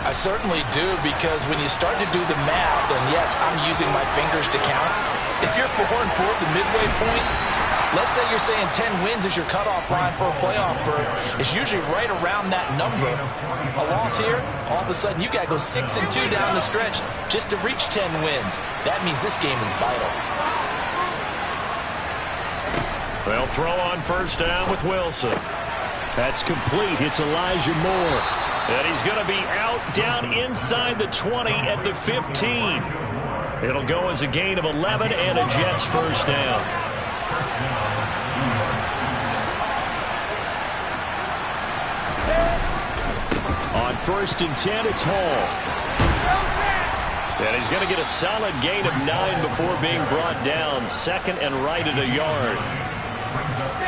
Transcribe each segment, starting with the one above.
I certainly do, because when you start to do the math, and yes, I'm using my fingers to count, if you're 4-4 at the midway point, let's say you're saying 10 wins is your cutoff line for a playoff berth, it's usually right around that number. A loss here, all of a sudden you got to go 6-2 down the stretch just to reach 10 wins. That means this game is vital. They'll throw on first down with Wilson. That's complete. It's Elijah Moore. And he's going to be out down inside the 20 at the 15. It'll go as a gain of 11 and a Jets first down. On 1st and 10, it's Hall. And he's going to get a solid gain of 9 before being brought down. 2nd and right at a yard.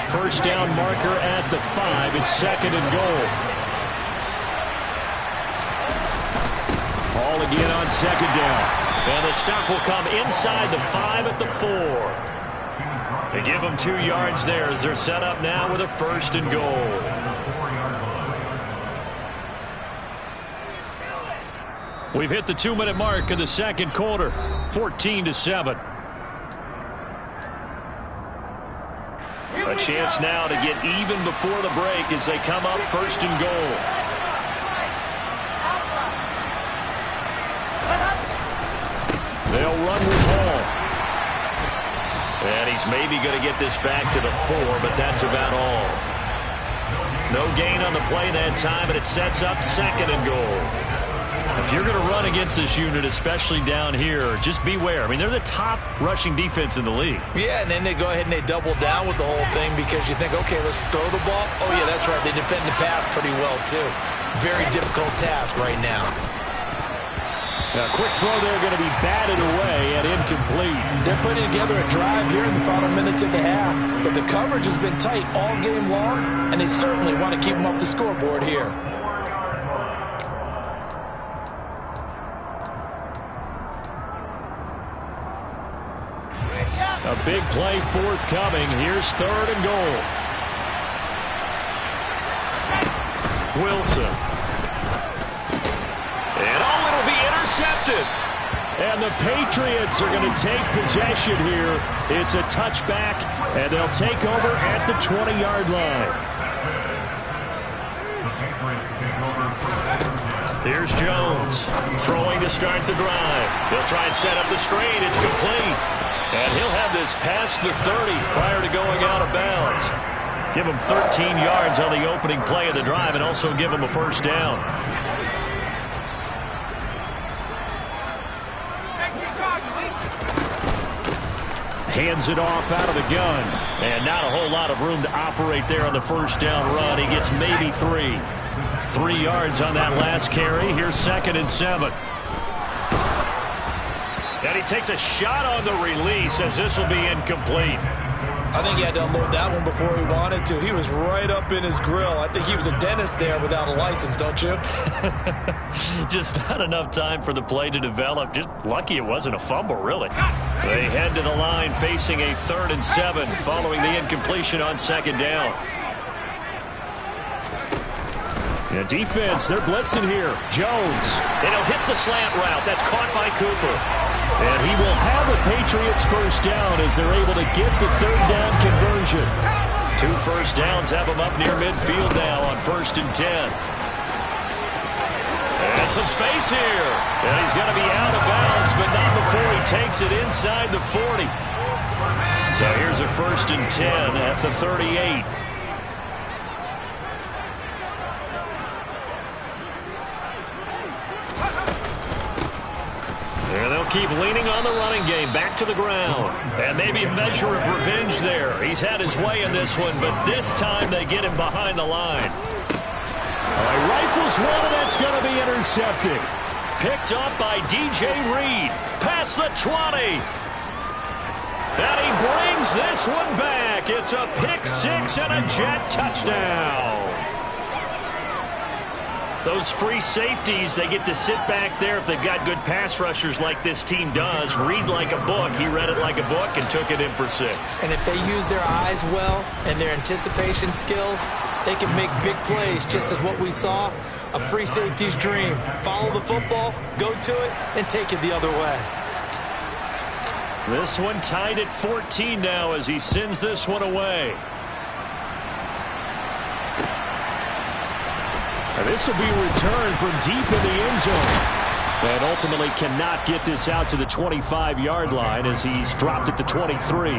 First down marker at the 5. It's 2nd and goal. Hall again on 2nd down. And the stop will come inside the 5 at the 4. They give them 2 yards there as they're set up now with a 1st and goal. We've hit the 2-minute mark in the 2nd quarter. 14-7. A chance now to get even before the break as they come up 1st and goal. They'll run with Hall. And he's maybe going to get this back to the 4, but that's about all. No gain on the play that time, and it sets up 2nd and goal. If you're going to run against this unit, especially down here, just beware. I mean, they're the top rushing defense in the league. Yeah, and then they go ahead and they double down with the whole thing because you think, okay, let's throw the ball. Oh, yeah, that's right. They defend the pass pretty well, too. Very difficult task right now. A quick throw there going to be batted away and incomplete. They're putting together a drive here in the final minutes of the half, but the coverage has been tight all game long, and they certainly want to keep them off the scoreboard here. A big play forthcoming. Here's 3rd and goal. Wilson. And it'll be intercepted. And the Patriots are going to take possession here. It's a touchback, and they'll take over at the 20-yard line. Here's Jones throwing to start the drive. They'll try and set up the screen. It's complete. And he'll have this past the 30 prior to going out of bounds. Give him 13 yards on the opening play of the drive and also give him a first down. Hands it off out of the gun. And not a whole lot of room to operate there on the first down run. He gets maybe 3. 3 yards on that last carry. Here's 2nd and 7. And he takes a shot on the release as this will be incomplete. I think he had to unload that one before he wanted to. He was right up in his grill. I think he was a dentist there without a license, don't you? Just not enough time for the play to develop. Just lucky it wasn't a fumble, really. They head to the line facing a 3rd and 7 following the incompletion on 2nd down. The defense, they're blitzing here. Jones. And he'll hit the slant route. That's caught by Cooper. And he will have the Patriots first down as they're able to get the 3rd down conversion. 2 first downs have them up near midfield now on 1st and 10. And some space here. And he's going to be out of bounds, but not before he takes it inside the 40. So here's a 1st and 10 at the 38. And they'll keep leaning on the running game back to the ground. And maybe a measure of revenge there. He's had his way in this one, but this time they get him behind the line. He rifles one, and that's going to be intercepted. Picked up by DJ Reed. Past the 20. And he brings this one back. It's a pick 6 and a Jet touchdown. Those free safeties, they get to sit back there if they've got good pass rushers like this team does. Read like a book. He read it like a book and took it in for 6. And if they use their eyes well and their anticipation skills, they can make big plays, just as what we saw A free safety's dream. Follow the football, go to it, and take it the other way. This one tied at 14 now as he sends this one away. And this will be a return from deep in the end zone. And ultimately cannot get this out to the 25-yard line as he's dropped at the 23.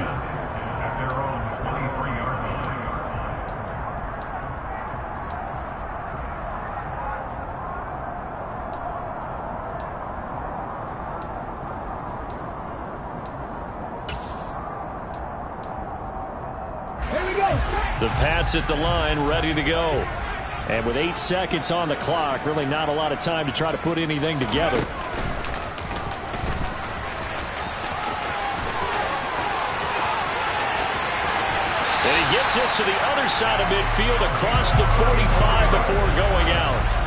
The Pats at the line, ready to go. And with 8 seconds on the clock, really not a lot of time to try to put anything together. And he gets this to the other side of midfield across the 45 before going out.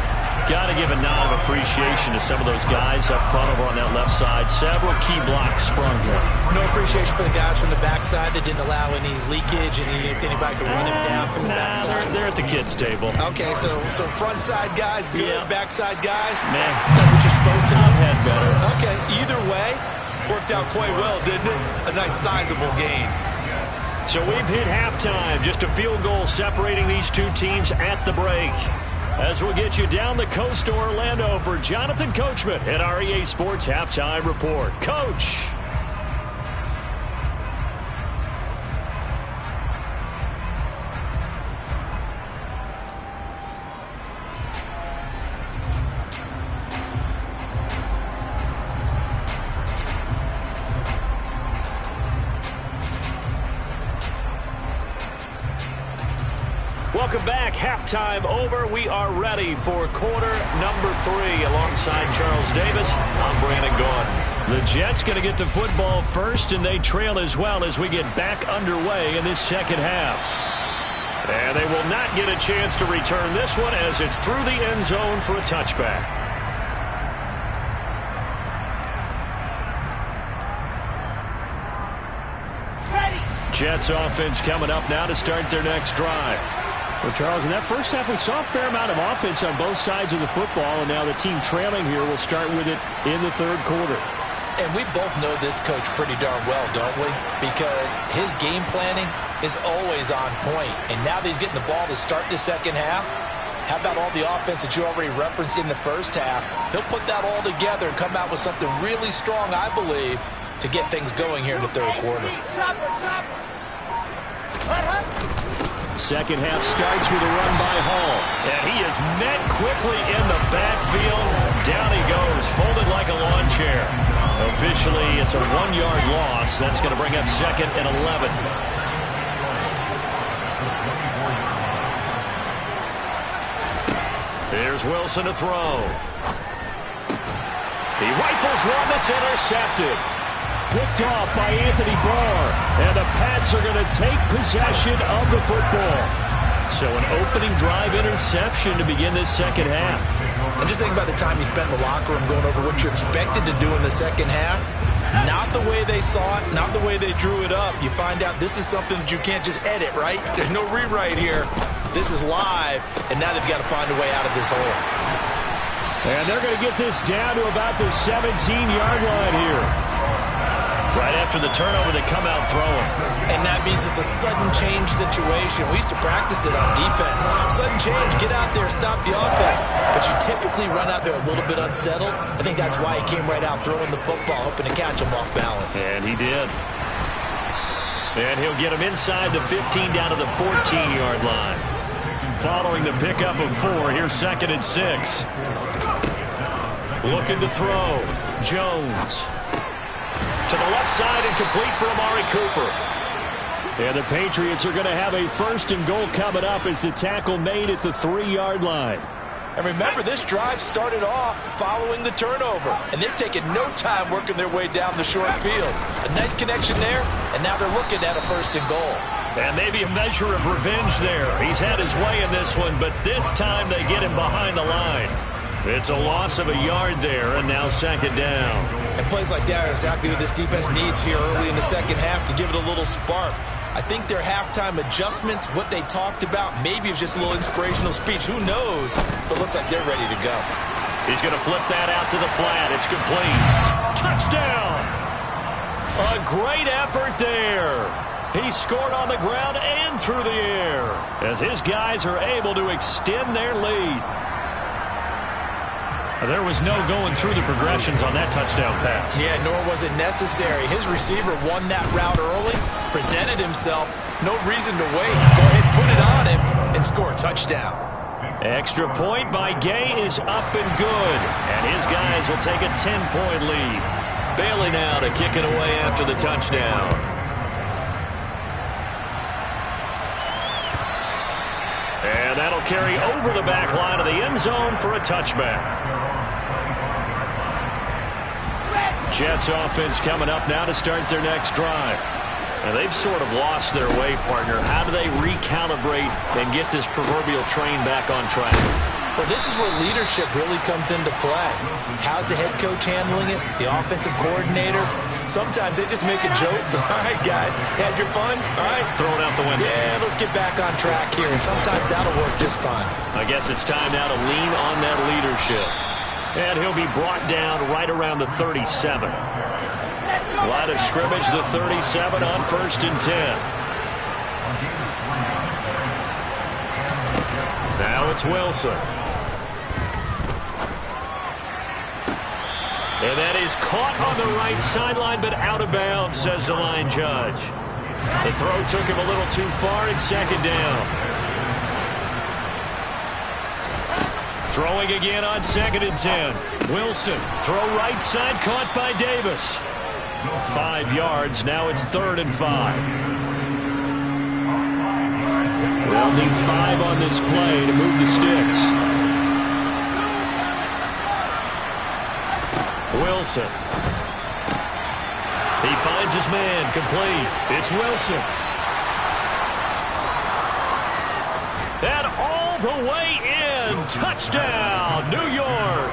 Got to give a nod of appreciation to some of those guys up front over on that left side. Several key blocks sprung here. No appreciation for the guys from the backside that didn't allow any leakage and anybody could run him down from the backside. They're at the kids' table. Okay, so front side guys good, yeah. Backside guys, man, that's what you're supposed to do. I've had better. Okay, either way, worked out quite well, didn't it? A nice sizable gain. So we've hit halftime. Just a field goal separating these two teams at the break. As we'll get you down the coast to Orlando for Jonathan Coachman at our EA Sports Halftime Report. Coach. Welcome back. Halftime over. We are ready for quarter number 3 alongside Charles Davis. I'm Brandon Gaudin. The Jets going to get the football first, and they trail as well as we get back underway in this second half. And they will not get a chance to return this one as it's through the end zone for a touchback. Jets offense coming up now to start their next drive. Well, Charles, in that first half, we saw a fair amount of offense on both sides of the football, and now the team trailing here will start with it in the third quarter. And we both know this coach pretty darn well, don't we? Because his game planning is always on point. And now that he's getting the ball to start the second half, how about all the offense that you already referenced in the first half? He'll put that all together and come out with something really strong, I believe, to get things going here in the third quarter. Second half starts with a run by Hall. And he is met quickly in the backfield. Down he goes, folded like a lawn chair. Officially, it's a 1-yard loss. That's going to bring up second and 11. Here's Wilson to throw. He rifles one that's intercepted. Picked off by Anthony Barr. And the Pats are going to take possession of the football. So an opening drive interception to begin this second half. And just think about the time you spent in the locker room going over what you're expected to do in the second half. Not the way they saw it, not the way they drew it up. You find out this is something that you can't just edit, right? There's no rewrite here. This is live, and now they've got to find a way out of this hole. And they're going to get this down to about the 17-yard line here. Right after the turnover, they come out throwing. And that means it's a sudden change situation. We used to practice it on defense. Sudden change, get out there, stop the offense. But you typically run out there a little bit unsettled. I think that's why he came right out throwing the football, hoping to catch him off balance. And he did. And he'll get him inside the 15 down to the 14-yard line. Following the pickup of 4, here's second and 6. Looking to throw. Jones. To the left side and complete for Amari Cooper. And the Patriots are going to have a first and goal coming up as the tackle made at the 3-yard line. And remember, this drive started off following the turnover. And they've taken no time working their way down the short field. A nice connection there, and now they're looking at a first and goal. And maybe a measure of revenge there. He's had his way in this one, but this time they get him behind the line. It's a loss of a yard there, and now second down. And plays like that are exactly what this defense needs here early in the second half to give it a little spark. I think their halftime adjustments, what they talked about, maybe it was just a little inspirational speech. Who knows? But looks like they're ready to go. He's going to flip that out to the flat. It's complete. Touchdown! A great effort there. He scored on the ground and through the air as his guys are able to extend their lead. There was no going through the progressions on that touchdown pass. Yeah, nor was it necessary. His receiver won that route early, presented himself. No reason to wait. Go ahead, put it on him, and score a touchdown. Extra point by Gay is up and good. And his guys will take a 10-point lead. Bailey now to kick it away after the touchdown. And that'll carry over the back line of the end zone for a touchback. Jets offense coming up now to start their next drive. Now they've sort of lost their way, partner. How do they recalibrate and get this proverbial train back on track? Well, this is where leadership really comes into play. How's the head coach handling it? The offensive coordinator? Sometimes they just make a joke. All right, guys, had your fun? All right. Throw it out the window. Yeah, let's get back on track here. And sometimes that'll work just fine. I guess it's time now to lean on that leadership. And he'll be brought down right around the 37. Line of scrimmage, the 37 on 1st and 10. Now it's Wilson. And that is caught on the right sideline, but out of bounds, says the line judge. The throw took him a little too far in 2nd down. Throwing again on 2nd and 10. Wilson, throw right side, caught by Davis. 5 yards, now it's 3rd and 5. They'll need 5 on this play to move the sticks. Wilson. He finds his man, complete. It's Wilson. And all the way in. Touchdown, New York.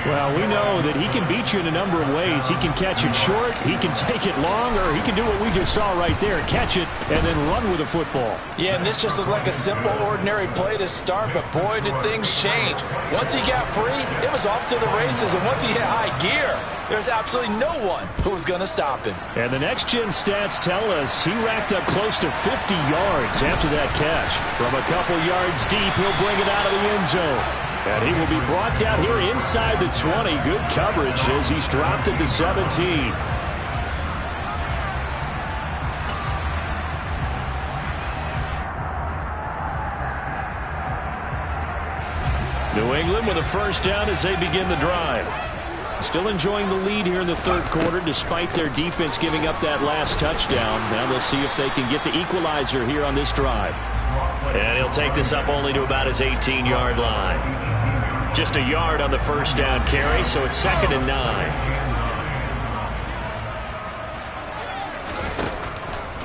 Well, we know that he can beat you in a number of ways. He can catch it short, he can take it long, or he can do what we just saw right there, catch it and then run with the football. Yeah, and this just looked like a simple, ordinary play to start, but boy, did things change. Once he got free, it was off to the races, and once he hit high gear, there's absolutely no one who was going to stop him. And the next-gen stats tell us he racked up close to 50 yards after that catch. From a couple yards deep, he'll bring it out of the end zone. And he will be brought down here inside the 20. Good coverage as he's dropped at the 17. New England with a first down as they begin the drive. Still enjoying the lead here in the 3rd quarter despite their defense giving up that last touchdown. Now they'll see if they can get the equalizer here on this drive. And he'll take this up only to about his 18-yard line. Just a yard on the first down carry, so it's 2nd and 9.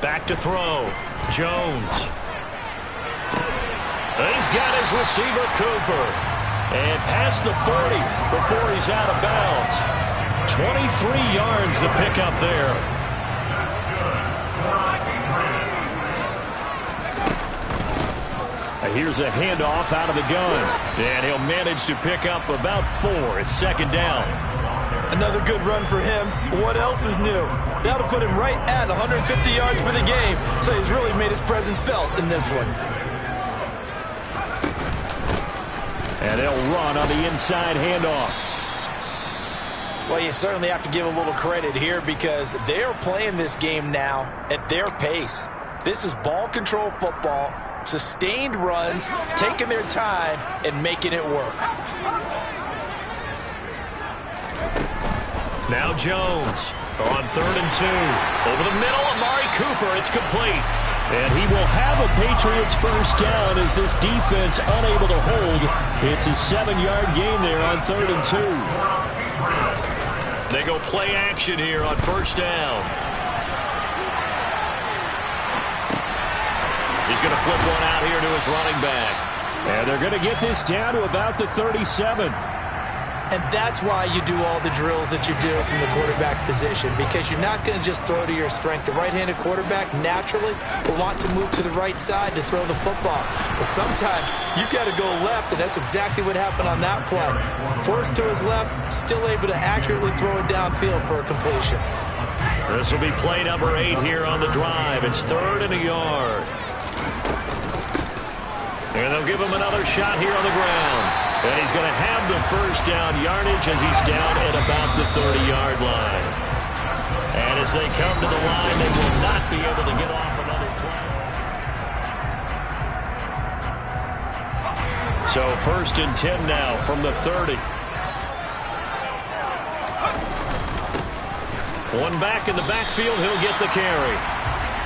Back to throw. Jones. He's got his receiver, Cooper. And past the 40 before he's out of bounds. 23 yards the pickup there. Here's a handoff out of the gun. And he'll manage to pick up about 4. It's 2nd down. Another good run for him. What else is new? That'll put him right at 150 yards for the game. So he's really made his presence felt in this one. And they'll run on the inside handoff. Well, you certainly have to give a little credit here because they are playing this game now at their pace. This is ball control football. Sustained runs, taking their time, and making it work. Now Jones on 3rd and 2. Over the middle, Amari Cooper. It's complete. And he will have a Patriots first down as this defense unable to hold. It's a 7-yard gain there on 3rd and 2. They go play action here on first down. He's going to flip one out here to his running back. And they're going to get this down to about the 37. And that's why you do all the drills that you do from the quarterback position, because you're not going to just throw to your strength. The right-handed quarterback naturally will want to move to the right side to throw the football. But sometimes you've got to go left, and that's exactly what happened on that play. Forced to his left, still able to accurately throw it downfield for a completion. This will be play number 8 here on the drive. It's 3rd and a yard. And they'll give him another shot here on the ground. And he's going to have the first down yardage as he's down at about the 30-yard line. And as they come to the line, they will not be able to get off another play. So 1st and 10 now from the 30. One back in the backfield, he'll get the carry.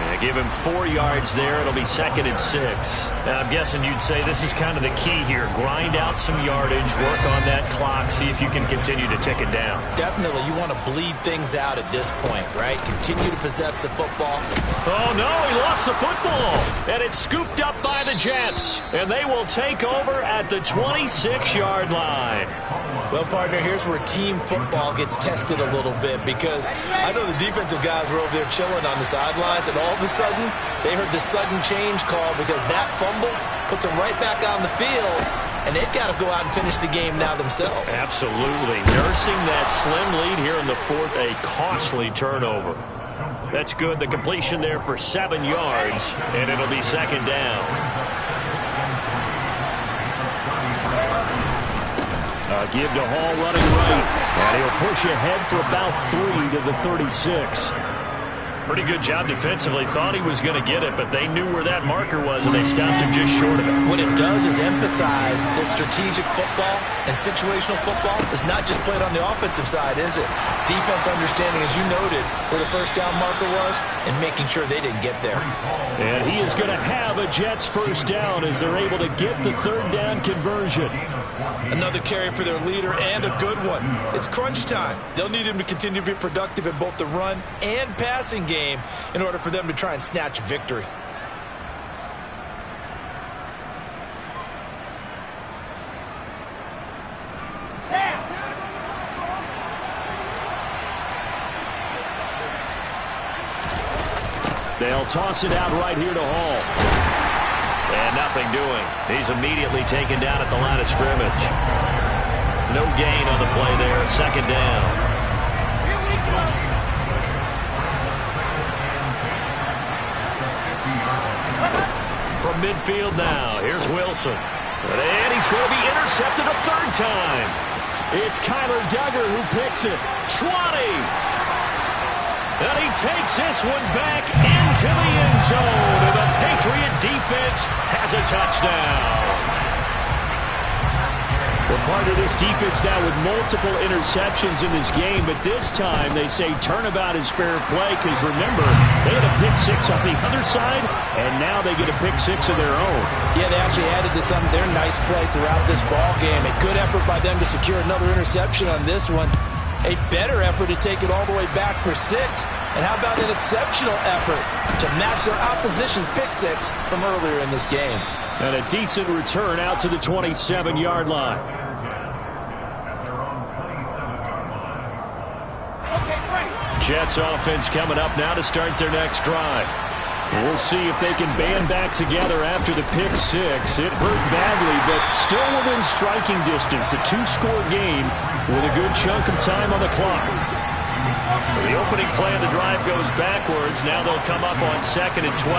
And give him 4 yards there. It'll be 2nd and 6. Now, I'm guessing you'd say this is kind of the key here. Grind out some yardage, work on that clock, see if you can continue to tick it down. Definitely. You want to bleed things out at this point, right? Continue to possess the football. Oh, no, he lost the football. And it's scooped up by the Jets. And they will take over at the 26-yard line. Well, partner, here's where team football gets tested a little bit, because I know the defensive guys were over there chilling on the sidelines, and all of a sudden they heard the sudden change call because that fumble puts them right back on the field, and they've got to go out and finish the game now themselves. Absolutely. Nursing that slim lead here in the 4th, a costly turnover. That's good. The completion there for 7 yards, and it'll be 2nd down. Give to Hall running right, and he'll push ahead for about 3 to the 36. Pretty good job defensively. Thought he was going to get it, but they knew where that marker was, and they stopped him just short of it. What it does is emphasize that strategic football and situational football is not just played on the offensive side, is it? Defense understanding, as you noted, where the first down marker was and making sure they didn't get there. And he is going to have a Jets first down as they're able to get the 3rd down conversion. Another carry for their leader, and a good one. It's crunch time. They'll need him to continue to be productive in both the run and passing game in order for them to try and snatch a victory. They'll toss it out right here to Hall. And nothing doing. He's immediately taken down at the line of scrimmage. No gain on the play there. 2nd down. From midfield now, here's Wilson. And he's going to be intercepted a 3rd time. It's Kyler Duggar who picks it. 20. And he takes this one back into the end zone. And the Patriot defense has a touchdown. Well, part of this defense now with multiple interceptions in this game, but this time they say turnabout is fair play, because remember, they had a pick 6 on the other side, and now they get a pick 6 of their own. Yeah, they actually added to some of their nice play throughout this ball game. A good effort by them to secure another interception on this one. A better effort to take it all the way back for 6. And how about an exceptional effort to match their opposition's pick 6 from earlier in this game. And a decent return out to the 27-yard line. Jets offense coming up now to start their next drive. We'll see if they can band back together after the pick 6. It hurt badly, but still within striking distance. A 2-score game with a good chunk of time on the clock. So the opening play of the drive goes backwards. Now they'll come up on 2nd and 12.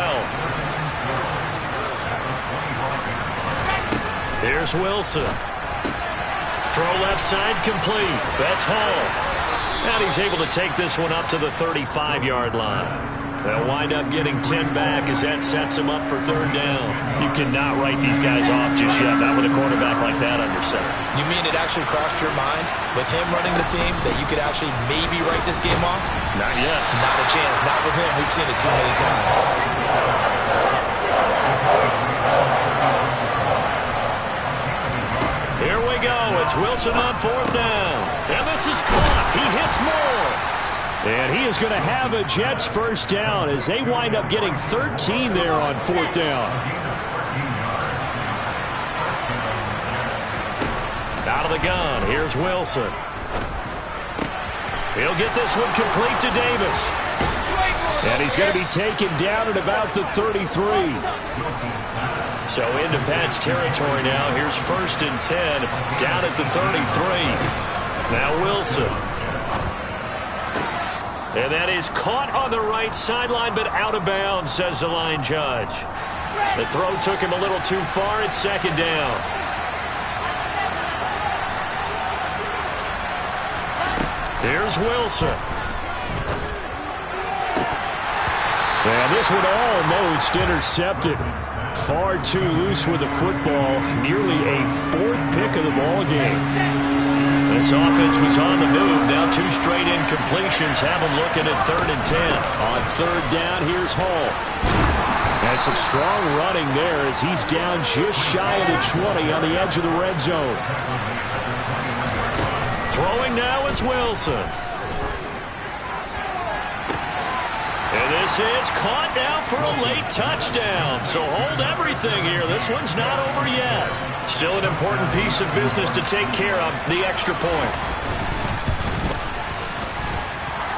Here's Wilson. Throw left side complete. That's Hall. And he's able to take this one up to the 35-yard line. They'll wind up getting 10 back as that sets them up for 3rd down. You cannot write these guys off just yet, not with a quarterback like that under center. You mean it actually crossed your mind with him running the team that you could actually maybe write this game off? Not yet. Not a chance. Not with him. We've seen it too many times. Here we go. It's Wilson on 4th down. And this is caught. He hits more. And he is going to have a Jets first down as they wind up getting 13 there on 4th down. Out of the gun, here's Wilson. He'll get this one complete to Davis. And he's going to be taken down at about the 33. So into Pat's territory now. Here's 1st and 10 down at the 33. Now Wilson. And that is caught on the right sideline, but out of bounds, says the line judge. The throw took him a little too far. It's 2nd down. Here's Wilson. And this one almost intercepted. Far too loose with the football. Nearly a 4th pick of the ball game. This offense was on the move. Now 2 straight incompletions have them looking at 3rd and 10. On 3rd down, here's Hall. Has some strong running there as he's down just shy of the 20 on the edge of the red zone. Throwing now is Wilson. And this is caught now for a late touchdown. So hold everything here. This one's not over yet. Still an important piece of business to take care of, the extra point.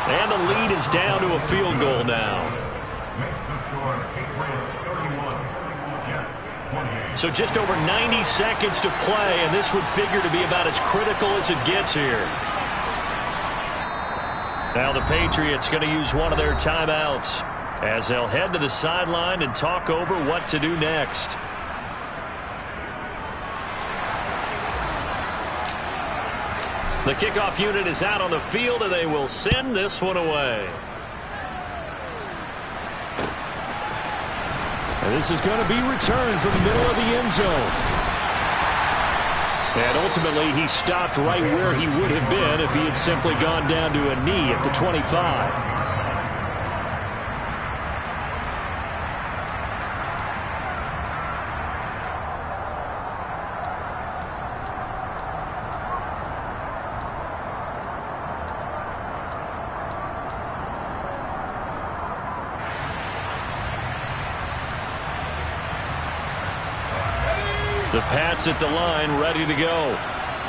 And the lead is down to a field goal now. So just over 90 seconds to play, and this would figure to be about as critical as it gets here. Now the Patriots going to use one of their timeouts as they'll head to the sideline and talk over what to do next. The kickoff unit is out on the field, and they will send this one away. And this is going to be returned from the middle of the end zone. And ultimately, he stopped right where he would have been if he had simply gone down to a knee at the 25. The Pats at the line, ready to go.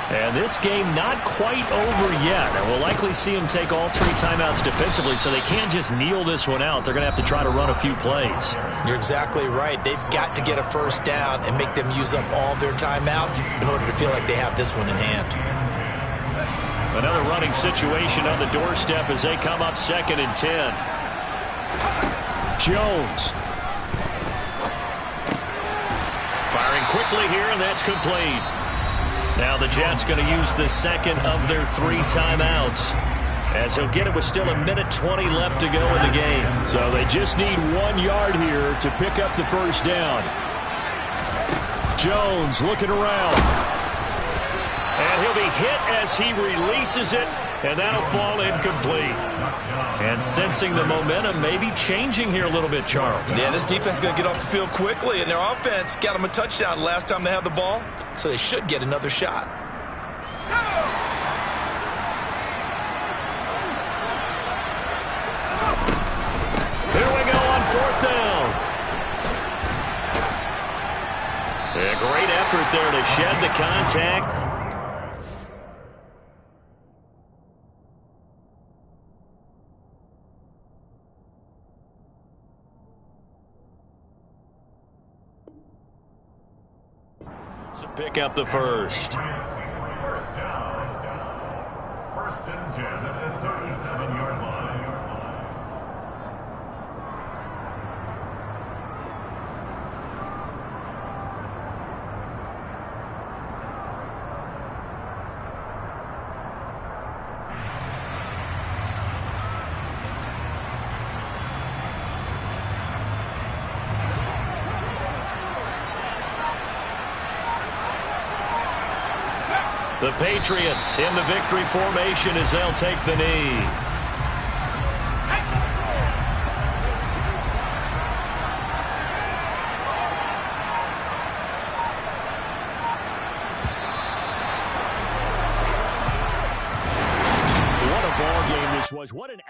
And this game not quite over yet. And we'll likely see them take all 3 timeouts defensively, so they can't just kneel this one out. They're going to have to try to run a few plays. You're exactly right. They've got to get a 1st down and make them use up all their timeouts in order to feel like they have this one in hand. Another running situation on the doorstep as they come up 2nd and 10. Jones. Firing quickly here, and that's complete. Now the Jets going to use the 2nd of their 3 timeouts, as he'll get it with still 1:20 left to go in the game. So they just need 1 yard here to pick up the 1st down. Jones looking around. And he'll be hit as he releases it, and that'll fall incomplete. And sensing the momentum maybe changing here a little bit, Charles. Yeah, this defense is going to get off the field quickly, and their offense got them a touchdown last time they had the ball, so they should get another shot. Here we go on 4th down. A great effort there to shed the contact. To pick up the 1st. 1st down. 1st and 10 at the 37-yard line. The Patriots in the victory formation as they'll take the knee. What a ball game this was. What an